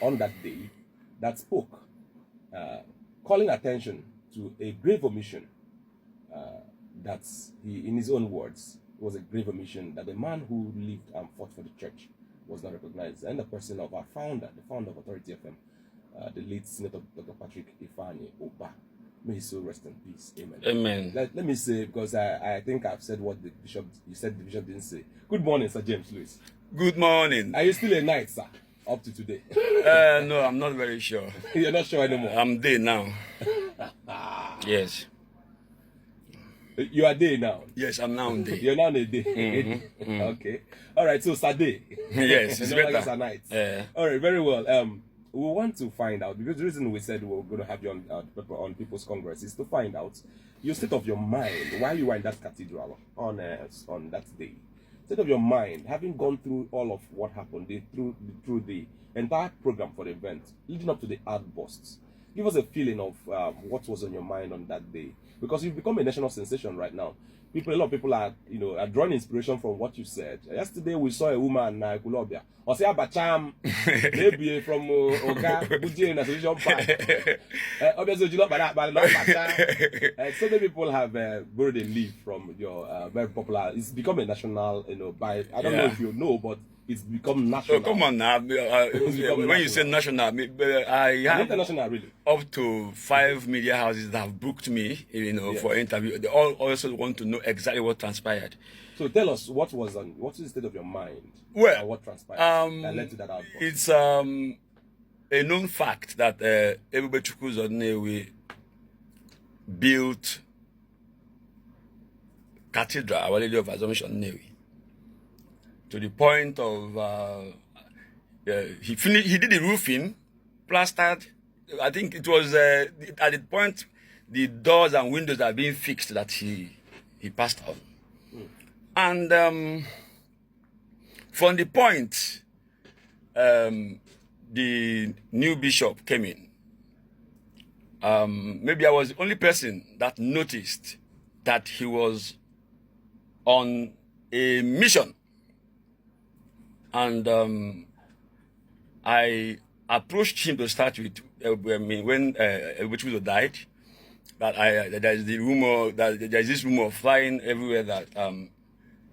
on that day that spoke, calling attention to a grave omission. That's in his own words, was a grave omission that the man who lived and fought for the church was not recognized, and the person of our founder, the founder of Authority FM, the late Senator Dr. Patrick Ifeanyi Oba. May his soul rest in peace. Amen. Amen. Let me say, because I think I've said what the bishop, you said the bishop didn't say. Good morning, Sir James Louis. Good morning. Are you still a knight, sir, up to today? No, I'm not very sure. You're not sure anymore? I'm day now. Yes. You are day now? Yes, I'm now day. You're now a day? Okay. All right, so Saturday. Yes, it's better. Like it's a night. All right, very well. We want to find out, because the reason we said we we're going to have you on People's Congress is to find out your state of your mind while you were in that cathedral on that day. State of your mind, having gone through all of what happened through the entire program for the event, leading up to the outbursts. Give us a feeling of what was on your mind on that day, because you've become a national sensation right now. A lot of people are drawing inspiration from what you said. Yesterday we saw a woman, Kulobia, or say Akachaam, maybe from Oga, Buji in a solution park. Obviously, you know, but so many people have borrowed a leaf from your very popular. It's become a national, by I don't know if you know, but it's become national. Oh, come on now. When you say national, I have international, really. Up to 5 media houses that have booked me, for interview. They all also want to know exactly what transpired. So tell us what is the state of your mind? Well, and what transpired that led to that outburst? It's a known fact that everybody Chukwuzonewi built Cathedral, Our Lady of Assumption Newi, to the point of he did the roofing, plastered. I think it was at the point the doors and windows are being fixed that he passed on. And from the point the new bishop came in, maybe I was the only person that noticed that he was on a mission. And I approached him to start with when Unequal died. That there's this rumor of flying everywhere that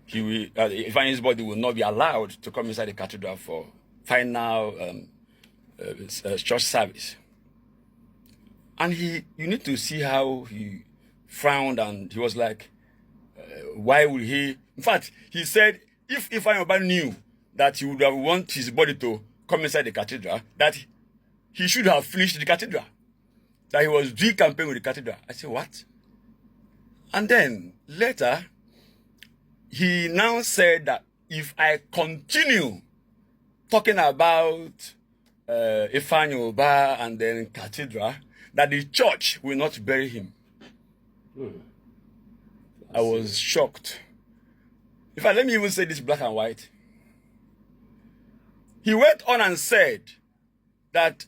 Ifeanyi's body will not be allowed to come inside the cathedral for final church service. And you need to see how he frowned, and he was like, why would he? In fact, he said if Ifeanyi knew that he would have want his body to come inside the cathedral, that he should have finished the cathedral, that he was doing campaign with the cathedral. I said, what? And then later, he now said that if I continue talking about Ifeanyi Oba and then cathedral, that the church will not bury him. I was shocked. In fact, let me even say this black and white. He went on and said that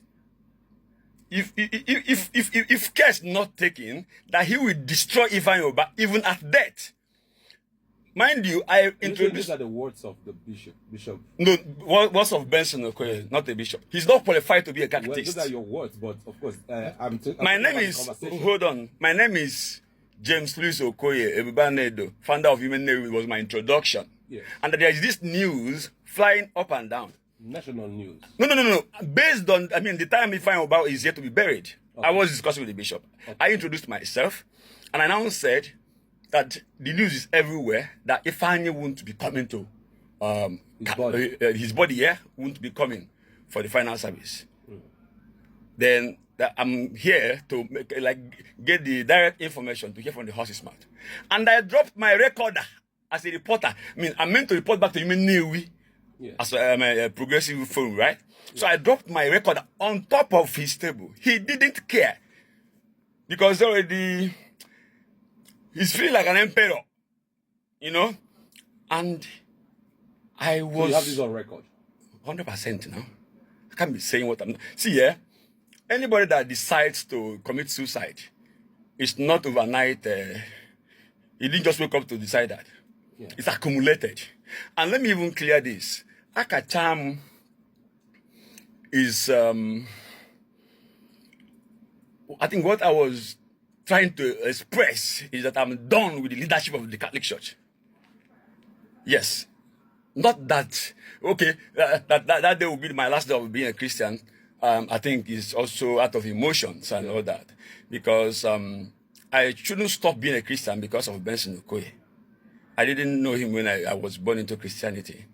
if care is not taken, that he will destroy Ifeanyi Oba even at death. Mind you, I introduced. These are the words of the bishop. No, words of Benson Okoye, not a bishop. He's not qualified to be a catechist. Well, those are your words, but of course, I'm my name is. Hold on. My name is James Louis Okoye, Ebubanedo, founder of Human Navy, was my introduction. Yes. And there is this news flying up and down. National news. No. Based on, the time Ifeanyi Oba is yet to be buried, okay. I was discussing with the bishop. Okay. I introduced myself, and I now said that the news is everywhere that Ifeanyi won't be coming to his body here won't be coming for the final service. Then I'm here to get the direct information to hear from the horse's mouth. And I dropped my recorder as a reporter. I'm meant to report back to Human Navy as a progressive forum, right? Yeah. So I dropped my recorder on top of his table. He didn't care because already he's feeling like an emperor, And I was. So you have this on record? 100%, I can't be saying what I'm not. See, anybody that decides to commit suicide, it's not overnight. He didn't just wake up to decide that. Yeah. It's accumulated. And let me even clear this. Akachaam is, I think what I was trying to express is that I'm done with the leadership of the Catholic Church. Yes. Not that, okay, that day will be my last day of being a Christian. I think is also out of emotions and all that. Because I shouldn't stop being a Christian because of Benson Okoye. I didn't know him when I was born into Christianity.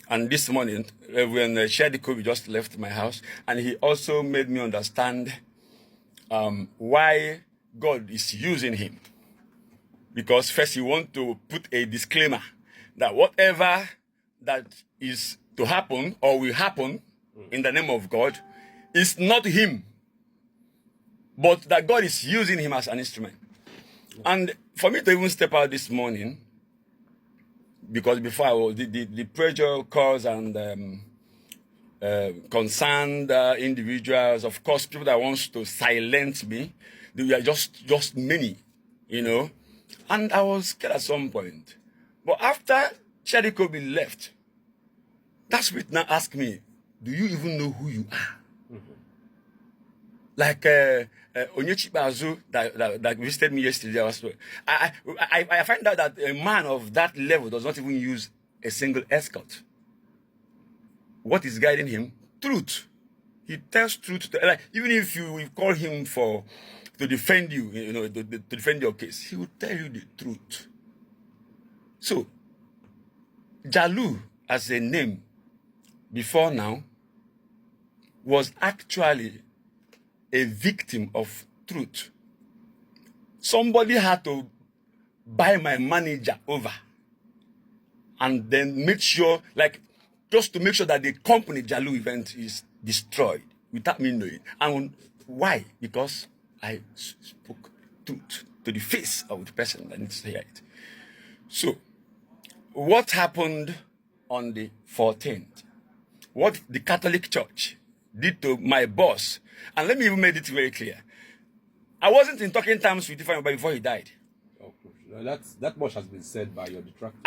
And this morning, when Shadi Kobe just left my house, and he also made me understand why God is using him. Because first he wants to put a disclaimer that whatever that is to happen or will happen in the name of God is not him, but that God is using him as an instrument. And for me to even step out this morning, because before I was the pressure cause and concerned individuals, of course, people that wants to silence me, they are just many, you know. And I was scared at some point. But after Shadi Kobe left, that spirit now asked me, do you even know who you are? Like Onyechi Bazu that visited me yesterday. I find out that a man of that level does not even use a single escort. What is guiding him? Truth. He tells truth. Like, even if you call him to defend you, you know, to defend your case, he will tell you the truth. So, Jalu as a name before now was actually a victim of truth. Somebody had to buy my manager over and then make sure, like, just to make sure that the company Jalu event is destroyed without me knowing. And why? Because I spoke truth to the face of the person that needs to hear it. So, what happened on the 14th? What the Catholic Church did to my boss, and let me even make it very clear. I wasn't in talking terms with Ifeanyi before he died. Oh, that much has been said by your detractor.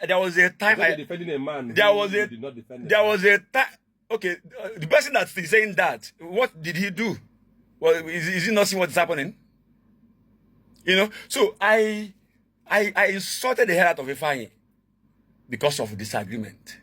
There was a time I defending a man. There was a did not defend. There was a time. Okay, the person that's saying that, what did he do? Well, is he not seeing what's happening? You know. So I insulted the hell out of Ifeanyi because of disagreement.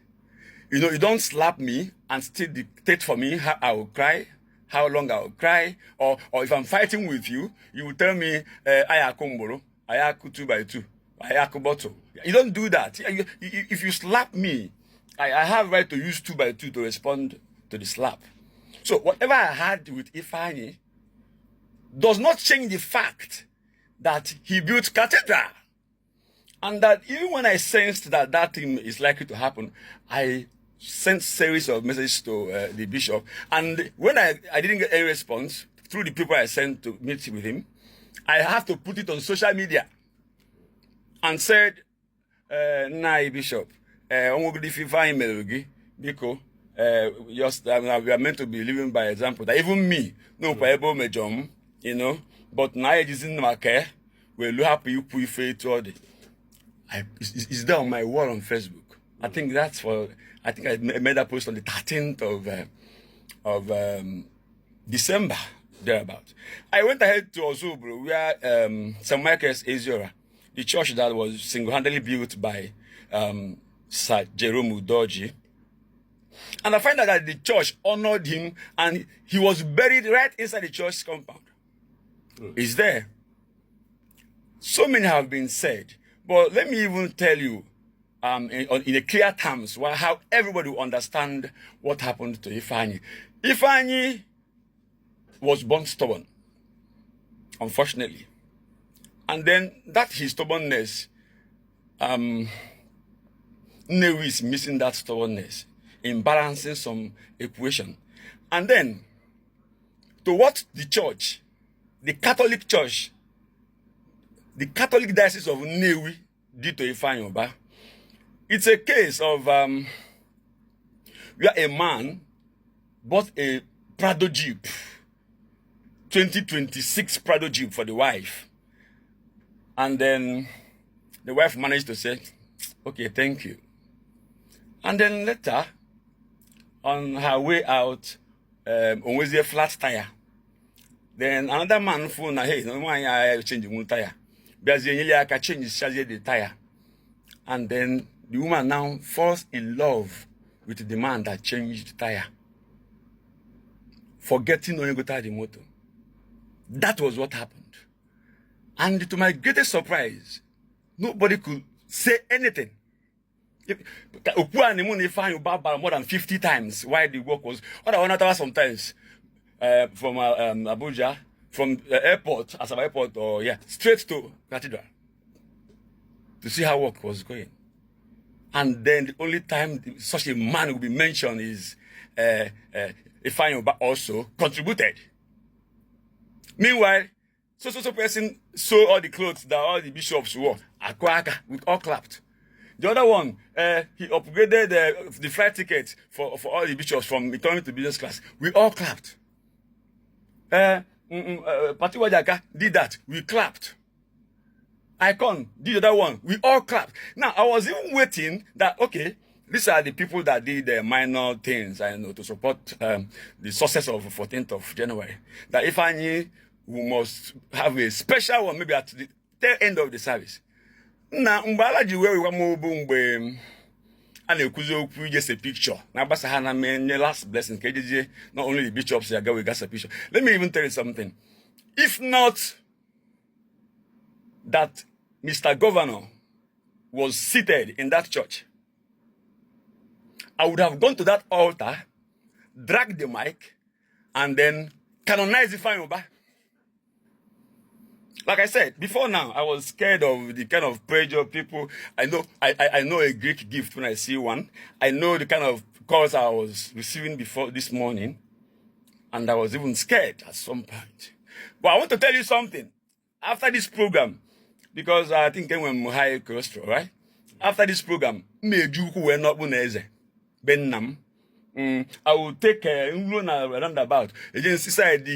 You know, you don't slap me and still dictate for me how I will cry, how long I will cry, or if I'm fighting with you, you will tell me, ayakumboro, ayaku 2 by 2, ayaku bottle. You don't do that. If you slap me, I have right to use 2 by 2 to respond to the slap. So whatever I had with Ifeanyi does not change the fact that he built cathedral. And that even when I sensed that that thing is likely to happen, I sent series of messages to the bishop. And when I didn't get any response through the people I sent to meet with him, I have to put it on social media and said, Nah, Bishop, we are meant to be living by example. That even me, no, you know, but now it is in my care. We'll have you put faith to all the. It's there on my wall on Facebook. I think I made that post on the 13th of December, thereabout. I went ahead to Ozubru, where St. Michael's Aziora, the church that was single-handedly built by Sir Jerome Udoji. And I find out that the church honored him, and he was buried right inside the church compound. It's there. So many have been said. But let me even tell you, in a clear terms, how everybody will understand what happened to Ifeanyi. Ifeanyi was born stubborn, unfortunately. And then that his stubbornness, Newi is missing that stubbornness in balancing some equation. And then, to what the church, the Catholic Church, the Catholic Diocese of Newi did to Ifeanyi Oba, it's a case of where a man bought a Prado Jeep, 2026 Prado Jeep for the wife. And then the wife managed to say, okay, thank you. And then later, on her way out, always a flat tire. Then another man phone na hey, no man I change one tire. Because I change the tire. And then the woman now falls in love with the man that changed the tire. Forgetting only go tire the motor. That was what happened. And to my greatest surprise, nobody could say anything. More than 50 times why the work was. What I want to sometimes from Abuja, from the airport, Asaba airport, or straight to Cathedral to see how work was going. And then the only time such a man will be mentioned is Ifeanyi also contributed. Meanwhile, so person saw all the clothes that all the bishops wore. Akwaka, we all clapped. The other one, he upgraded the flight ticket for all the bishops from economy to business class. We all clapped. Pati Wajaka did that. We clapped. Icon did the other one. We all clapped. Now, I was even waiting that, okay, these are the people that did the minor things, I know, to support the success of 14th of January. That if I knew, we must have a special one, maybe at the tail end of the service. Now, Mbala Jiwe, we were and we just a picture. Now, Basahana men, the last blessing, KJJ, not only the bishops, we got a picture. Let me even tell you something. If not that Mr. Governor was seated in that church, I would have gone to that altar, dragged the mic, and then canonized the final back. Like I said, before now, I was scared of the kind of pressure people. I know a Greek gift when I see one. I know the kind of calls I was receiving before this morning. And I was even scared at some point. But I want to tell you something. After this program, because I think when we high cholesterol, right? After this program, I will take a roundabout. Against inside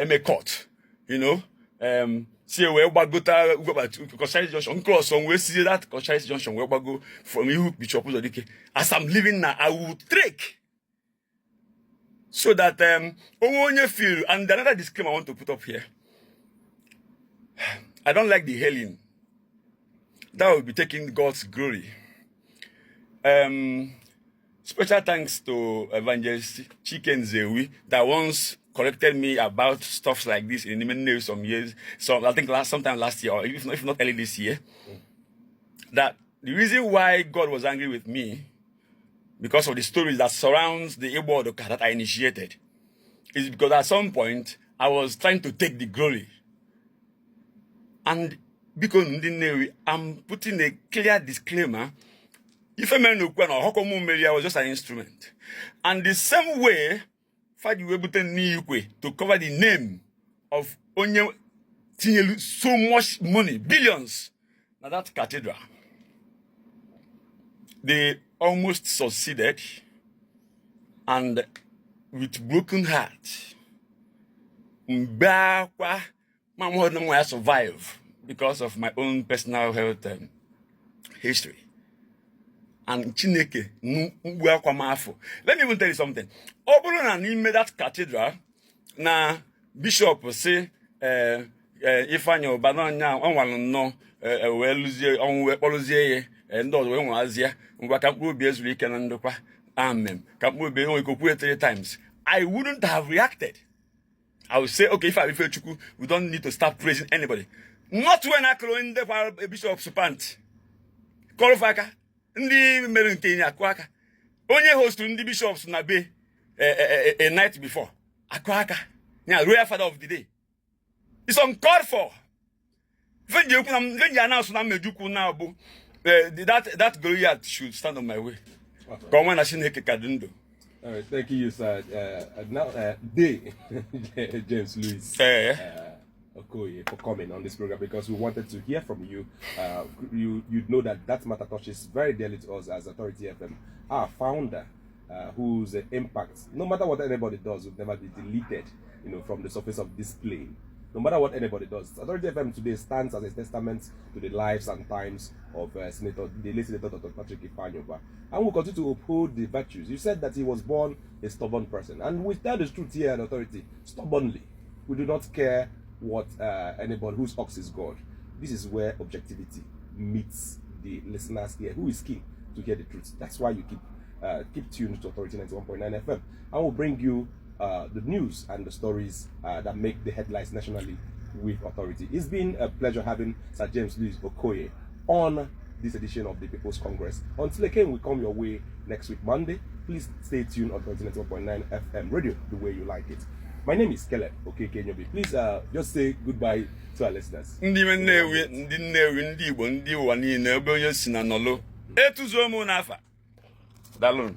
MA court, you know. See where we go to Koshai Junction, cross on we see that Koshai Junction where we go from you Bishop Odike. As I'm living now, I will trek so that you feel. And another disclaimer I want to put up here. I don't like the hailing. That will be taking God's glory. Special thanks to Evangelist Chicken Zewi that once corrected me about stuff like this in many some years. So I think sometime last year, or if not early this year, that the reason why God was angry with me because of the stories that surrounds the Igbo Odoka that I initiated is because at some point I was trying to take the glory. And because I'm putting a clear disclaimer. If a man I was just an instrument. And the same way, to cover the name of Onye so much money, billions. Now that cathedral, they almost succeeded, and with broken heart, I survive because of my own personal health history. And Chineke, let me even tell you something. Oburon and made that cathedral. Na bishop say, Ifeanyi Obanonya, on no, well, lose and those when was here, Wakapu beers we can underquah. Amen. Kapu be only go 3 times. I wouldn't have reacted. I would say, okay, if I refer Chuku, we don't need to start praising anybody. Not when I call in the bishop's pant. Call Faka. Ndi merente akwaka onye host ndi bishops na be a night before akwaka nya royal father of the day. It's uncalled for. When you announce na mejuku na bu that Goliath should stand on my way. Come on, Kadundo. All right, thank you, sir. Now, James Louis Akachaam, for coming on this program, because we wanted to hear from you. You know that matter touches very dearly to us as Authority FM. Our founder, whose impact, no matter what anybody does, will never be deleted, from the surface of this plane. no matter what anybody does. Authority FM today stands as a testament to the lives and times of the late Senator Dr. Patrick Ifanyoba, and will continue to uphold the virtues. You said that he was born a stubborn person, and we tell the truth here at Authority, stubbornly. We do not care what anybody whose ox is God. This is where objectivity meets the listeners here, who is keen to hear the truth. That's why you keep tuned to Authority 91.9 FM. I will bring you the news and the stories that make the headlines nationally with Authority. It's been a pleasure having Sir James Louis Akachaam on this edition of the People's Congress. Until again we come your way next week Monday, please stay tuned on 91.9 FM radio, the way you like it. My name is Caleb Okekenyobi. Please just say goodbye to our listeners. Ndị Nnewi, ndị Igbo, ndị ụwa niile ebe onye si na nọlụ etuzuo m n'afa. Dalụ.